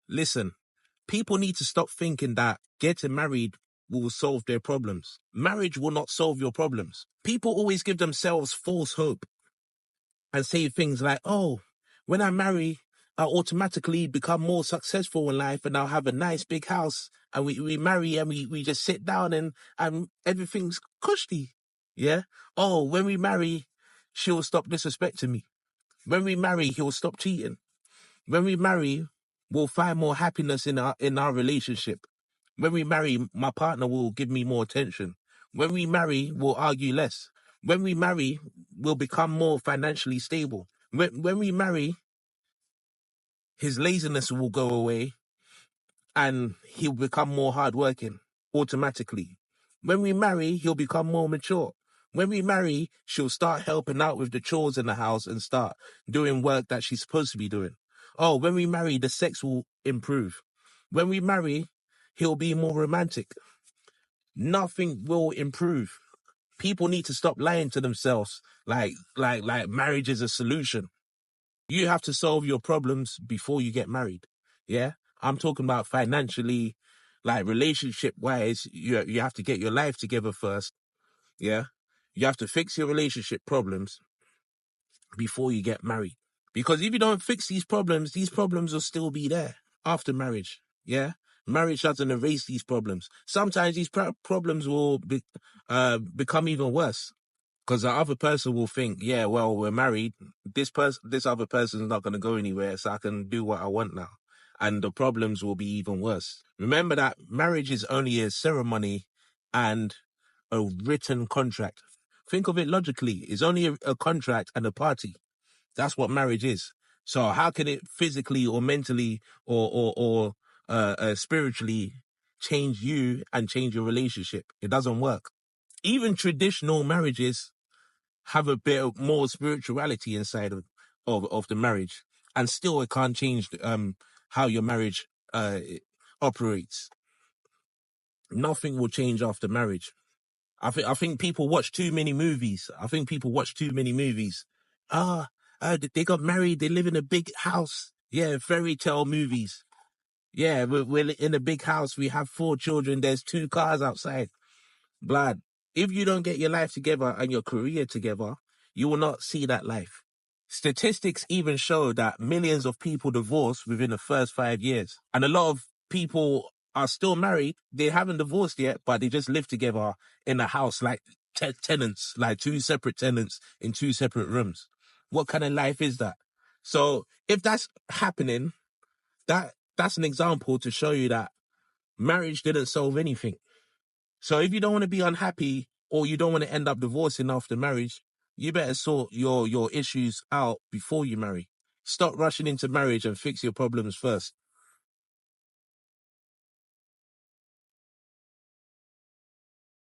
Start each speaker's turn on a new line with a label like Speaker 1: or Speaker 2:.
Speaker 1: Listen, people need to stop thinking that getting married will solve their problems. Marriage will not solve your problems. People always give themselves false hope and say things like, oh, when I marry, I'll automatically become more successful in life and I'll have a nice big house. And we marry and we just sit down and everything's cushy. Yeah. Oh, when we marry, she'll stop disrespecting me. When we marry, he'll stop cheating. When we marry, we'll find more happiness in our relationship. When we marry, my partner will give me more attention. When we marry, we'll argue less. When we marry, we'll become more financially stable. When we marry, his laziness will go away and he'll become more hardworking automatically. When we marry, he'll become more mature. When we marry, she'll start helping out with the chores in the house and start doing work that she's supposed to be doing. Oh, when we marry, the sex will improve. When we marry, he'll be more romantic. Nothing will improve. People need to stop lying to themselves like marriage is a solution. You have to solve your problems before you get married. Yeah? I'm talking about financially, like relationship wise, you have to get your life together first. Yeah? You have to fix your relationship problems before you get married. Because if you don't fix these problems will still be there after marriage. Yeah? Marriage doesn't erase these problems. Sometimes these problems will become even worse. Because the other person will think, yeah, well, we're married. This other person is not going to go anywhere, so I can do what I want now. And the problems will be even worse. Remember that marriage is only a ceremony and a written contract. Think of it logically. It's only a contract and a party. That's what marriage is. So how can it physically or mentally or spiritually change you and change your relationship? It doesn't work. Even traditional marriages have a bit of more spirituality inside of the marriage, and still it can't change how your marriage operates. Nothing will change after marriage. I think people watch too many movies. They got married, they live in a big house. Yeah, fairy tale movies. Yeah, we're in a big house, we have 4 children, there's 2 cars outside. Blood. If you don't get your life together and your career together, you will not see that life. Statistics even show that millions of people divorce within the first 5 years. And a lot of people are still married. They haven't divorced yet, but they just live together in a house like tenants, like 2 separate tenants in 2 separate rooms. What kind of life is that? So if that's happening, that's an example to show you that marriage didn't solve anything. So if you don't want to be unhappy or you don't want to end up divorcing after marriage, you better sort your issues out before you marry. Stop rushing into marriage and fix your problems first.